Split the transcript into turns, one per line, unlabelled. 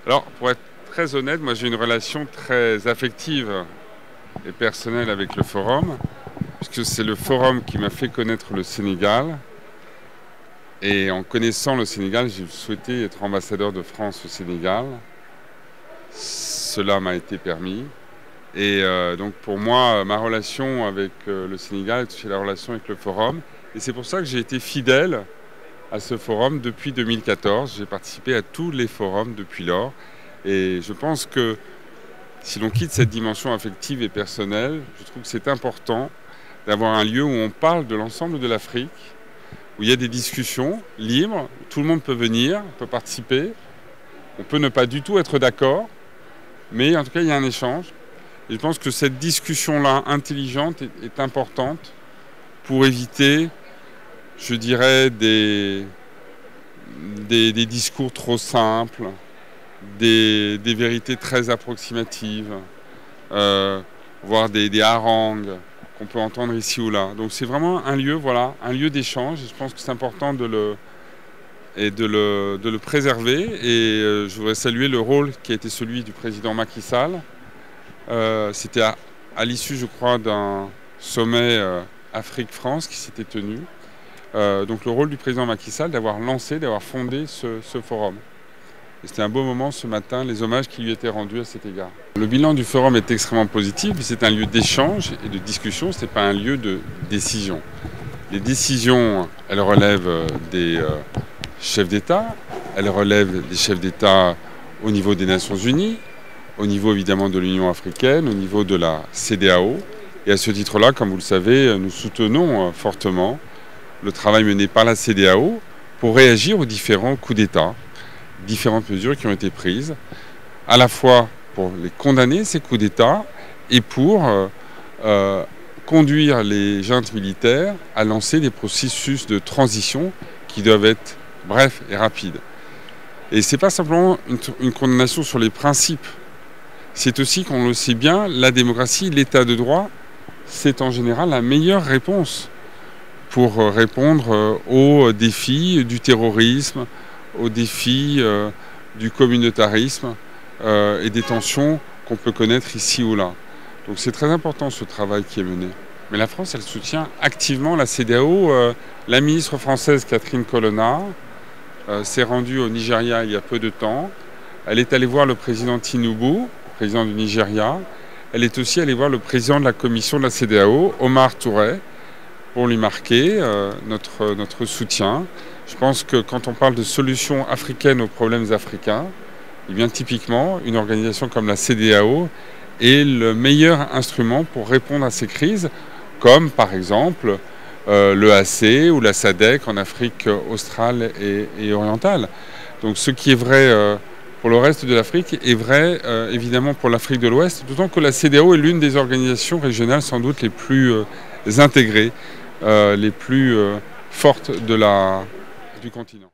Alors, pour être très honnête, moi j'ai une relation très affective et personnelle avec le Forum, puisque c'est le Forum qui m'a fait connaître le Sénégal. Et en connaissant le Sénégal, j'ai souhaité être ambassadeur de France au Sénégal. Cela m'a été permis. Et donc pour moi, ma relation avec le Sénégal, c'est la relation avec le Forum. Et c'est pour ça que j'ai été fidèle à ce forum depuis 2014. J'ai participé à tous les forums depuis lors. Et je pense que si l'on quitte cette dimension affective et personnelle, je trouve que c'est important d'avoir un lieu où on parle de l'ensemble de l'Afrique, où il y a des discussions libres, où tout le monde peut venir, peut participer. On peut ne pas du tout être d'accord, mais en tout cas, il y a un échange. Et je pense que cette discussion-là, intelligente, est importante pour éviter, je dirais, des discours trop simples, des vérités très approximatives, voire des harangues qu'on peut entendre ici ou là. Donc c'est vraiment un lieu, voilà, un lieu d'échange. Et je pense que c'est important de le préserver. Et je voudrais saluer le rôle qui a été celui du président Macky Sall. C'était à l'issue, je crois, d'un sommet Afrique-France qui s'était tenu. Donc le rôle du président Macky Sall d'avoir fondé ce forum. Et c'était un beau moment ce matin, les hommages qui lui étaient rendus à cet égard. Le bilan du forum est extrêmement positif, c'est un lieu d'échange et de discussion, ce n'est pas un lieu de décision. Les décisions, elles relèvent des chefs d'État, elles relèvent des chefs d'État au niveau des Nations Unies, au niveau évidemment de l'Union africaine, au niveau de la CEDEAO. Et à ce titre-là, comme vous le savez, nous soutenons fortement le travail mené par la CEDEAO pour réagir aux différents coups d'État, différentes mesures qui ont été prises, à la fois pour les condamner, ces coups d'État, et pour conduire les juntes militaires à lancer des processus de transition qui doivent être brefs et rapides. Et ce n'est pas simplement une condamnation sur les principes, c'est aussi, qu'on le sait bien, la démocratie, l'état de droit, c'est en général la meilleure réponse pour répondre aux défis du terrorisme, aux défis du communautarisme et des tensions qu'on peut connaître ici ou là. Donc c'est très important ce travail qui est mené. Mais la France, elle soutient activement la CEDEAO. La ministre française Catherine Colonna s'est rendue au Nigeria il y a peu de temps. Elle est allée voir le président Tinubu, président du Nigeria. Elle est aussi allée voir le président de la commission de la CEDEAO, Omar Touré, pour lui marquer notre soutien. Je pense que quand on parle de solutions africaines aux problèmes africains, eh bien typiquement, une organisation comme la CEDEAO est le meilleur instrument pour répondre à ces crises, comme par exemple l'EAC ou la SADC en Afrique australe et orientale. Donc ce qui est vrai pour le reste de l'Afrique est vrai évidemment pour l'Afrique de l'Ouest, d'autant que la CEDEAO est l'une des organisations régionales sans doute les plus intégrées, les plus fortes du continent.